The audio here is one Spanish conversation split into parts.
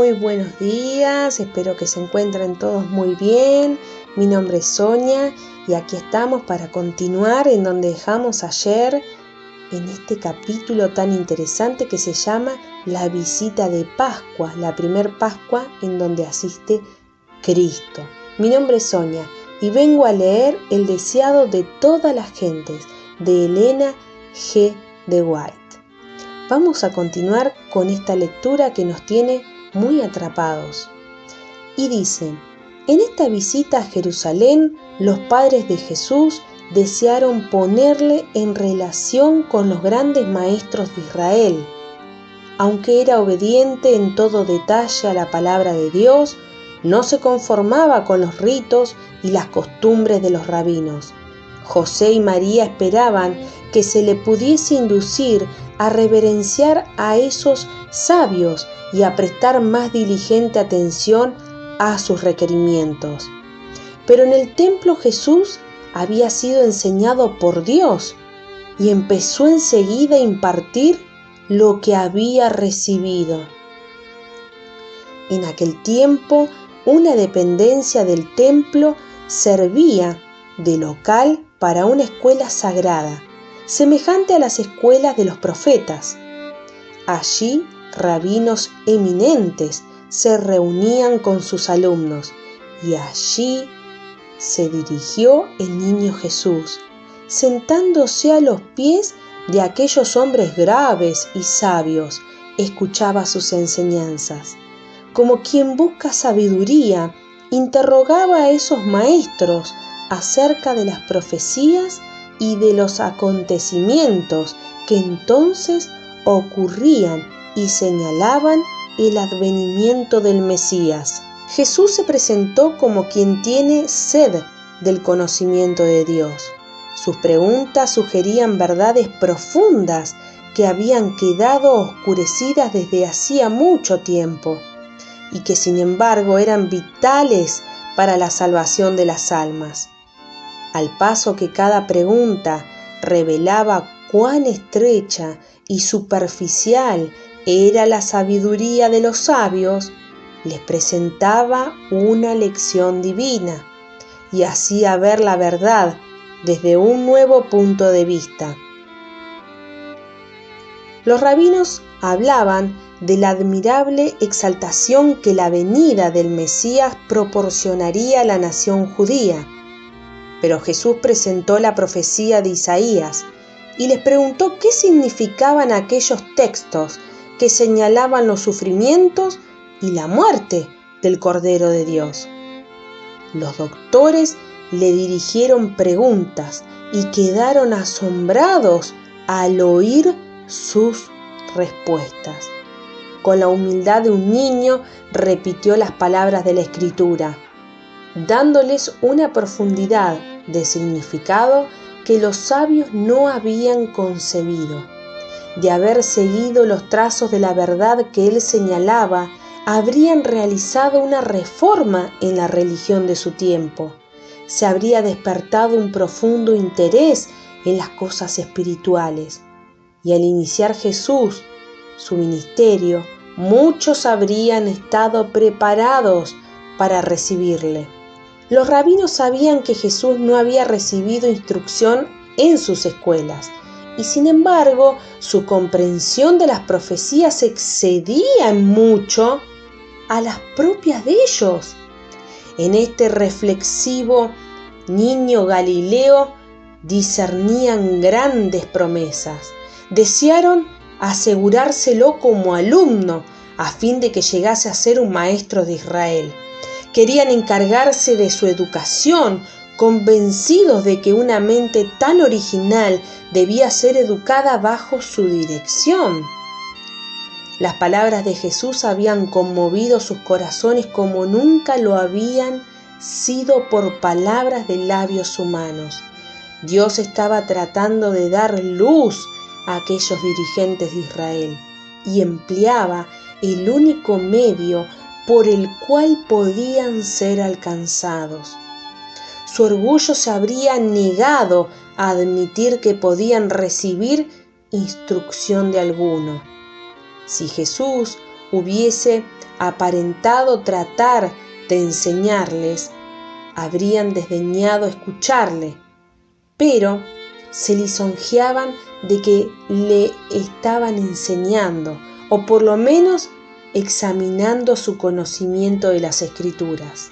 Muy buenos días, espero que se encuentren todos muy bien. Mi nombre es Sonia y aquí estamos para continuar en donde dejamos ayer en este capítulo tan interesante que se llama La visita de Pascua, la primer Pascua en donde asiste Cristo. Mi nombre es Sonia y vengo a leer El deseado de todas las gentes de Elena G. de White. Vamos a continuar con esta lectura que nos tiene muy atrapados. Y dice: en esta visita a Jerusalén, los padres de Jesús desearon ponerle en relación con los grandes maestros de Israel. Aunque era obediente en todo detalle a la palabra de Dios, no se conformaba con los ritos y las costumbres de los rabinos. José y María esperaban que se le pudiese inducir a reverenciar a esos sabios y a prestar más diligente atención a sus requerimientos. Pero en el templo Jesús había sido enseñado por Dios y empezó enseguida a impartir lo que había recibido. En aquel tiempo, una dependencia del templo servía de local para una escuela sagrada, semejante a las escuelas de los profetas. Allí, rabinos eminentes se reunían con sus alumnos y allí se dirigió el niño Jesús, sentándose a los pies de aquellos hombres graves y sabios, escuchaba sus enseñanzas. Como quien busca sabiduría, interrogaba a esos maestros acerca de las profecías y de los acontecimientos que entonces ocurrían y señalaban el advenimiento del Mesías. Jesús se presentó como quien tiene sed del conocimiento de Dios. Sus preguntas sugerían verdades profundas que habían quedado oscurecidas desde hacía mucho tiempo y que sin embargo eran vitales para la salvación de las almas. Al paso que cada pregunta revelaba cuán estrecha y superficial era la sabiduría de los sabios, les presentaba una lección divina y hacía ver la verdad desde un nuevo punto de vista. Los rabinos hablaban de la admirable exaltación que la venida del Mesías proporcionaría a la nación judía. Pero Jesús presentó la profecía de Isaías y les preguntó qué significaban aquellos textos que señalaban los sufrimientos y la muerte del Cordero de Dios. Los doctores le dirigieron preguntas y quedaron asombrados al oír sus respuestas. Con la humildad de un niño repitió las palabras de la Escritura, dándoles una profundidad de significado que los sabios no habían concebido. De haber seguido los trazos de la verdad que él señalaba, habrían realizado una reforma en la religión de su tiempo. Se habría despertado un profundo interés en las cosas espirituales. Y al iniciar Jesús su ministerio, muchos habrían estado preparados para recibirle. Los rabinos sabían que Jesús no había recibido instrucción en sus escuelas, y sin embargo, su comprensión de las profecías excedía en mucho a las propias de ellos. En este reflexivo niño Galileo discernían grandes promesas. Desearon asegurárselo como alumno a fin de que llegase a ser un maestro de Israel. Querían encargarse de su educación, convencidos de que una mente tan original debía ser educada bajo su dirección. Las palabras de Jesús habían conmovido sus corazones como nunca lo habían sido por palabras de labios humanos. Dios estaba tratando de dar luz a aquellos dirigentes de Israel y empleaba el único medio por el cual podían ser alcanzados. Su orgullo se habría negado a admitir que podían recibir instrucción de alguno. Si Jesús hubiese aparentado tratar de enseñarles, habrían desdeñado escucharle, pero se lisonjeaban de que le estaban enseñando, o por lo menos examinando su conocimiento de las Escrituras.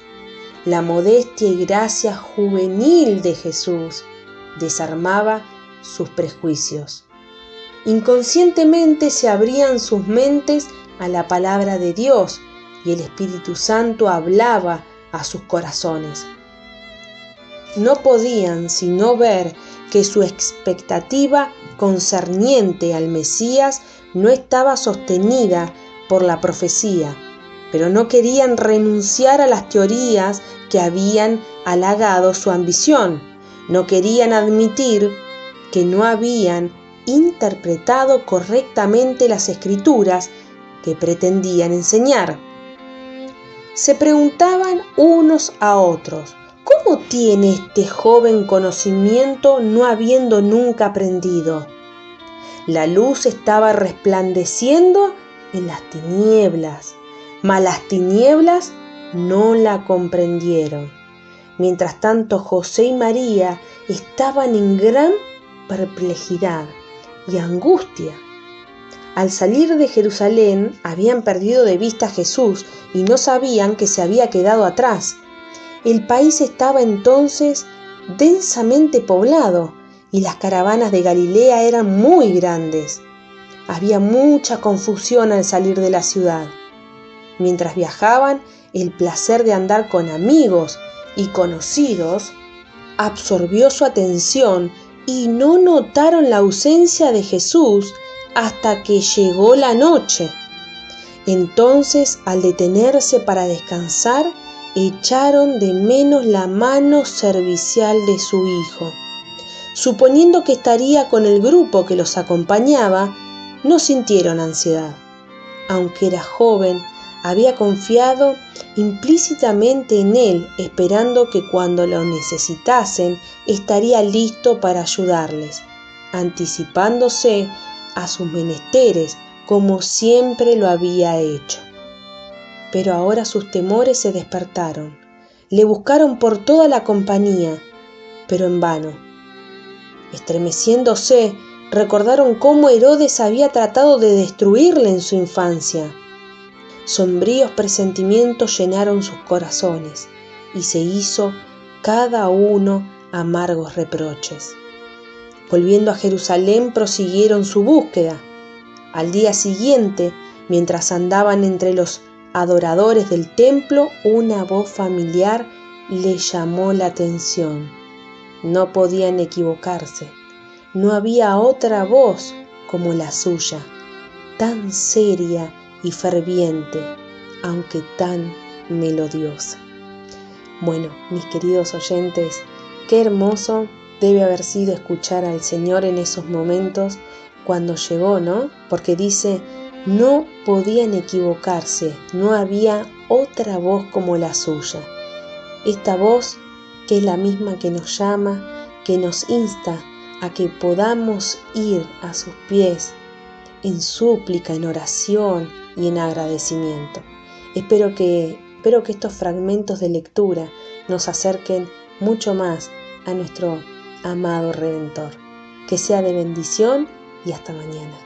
La modestia y gracia juvenil de Jesús desarmaba sus prejuicios. Inconscientemente se abrían sus mentes a la palabra de Dios y el Espíritu Santo hablaba a sus corazones. No podían sino ver que su expectativa concerniente al Mesías no estaba sostenida por la profecía, pero no querían renunciar a las teorías que habían halagado su ambición. No querían admitir que no habían interpretado correctamente las Escrituras que pretendían enseñar. Se preguntaban unos a otros: ¿cómo tiene este joven conocimiento no habiendo nunca aprendido? La luz estaba resplandeciendo en las tinieblas, mas las tinieblas no la comprendieron. Mientras tanto, José y María estaban en gran perplejidad y angustia. Al salir de Jerusalén habían perdido de vista a Jesús y no sabían que se había quedado atrás. El país estaba entonces densamente poblado y las caravanas de Galilea eran muy grandes. Había mucha confusión al salir de la ciudad. Mientras viajaban, el placer de andar con amigos y conocidos absorbió su atención y no notaron la ausencia de Jesús hasta que llegó la noche. Entonces, al detenerse para descansar, echaron de menos la mano servicial de su hijo. Suponiendo que estaría con el grupo que los acompañaba, no sintieron ansiedad. Aunque era joven, había confiado implícitamente en él, esperando que cuando lo necesitasen estaría listo para ayudarles, anticipándose a sus menesteres como siempre lo había hecho. Pero ahora sus temores se despertaron. Le buscaron por toda la compañía, pero en vano. Estremeciéndose, recordaron cómo Herodes había tratado de destruirle en su infancia. Sombríos presentimientos llenaron sus corazones y se hizo cada uno amargos reproches. Volviendo a Jerusalén, prosiguieron su búsqueda. Al día siguiente, mientras andaban entre los adoradores del templo, una voz familiar le llamó la atención. No podían equivocarse. No había otra voz como la suya, tan seria y ferviente, aunque tan melodiosa. Bueno, mis queridos oyentes, qué hermoso debe haber sido escuchar al Señor en esos momentos cuando llegó, ¿no? Porque dice, no podían equivocarse, no había otra voz como la suya. Esta voz que es la misma que nos llama, que nos insta a que podamos ir a sus pies en súplica, en oración y en agradecimiento. Espero que estos fragmentos de lectura nos acerquen mucho más a nuestro amado Redentor. Que sea de bendición y hasta mañana.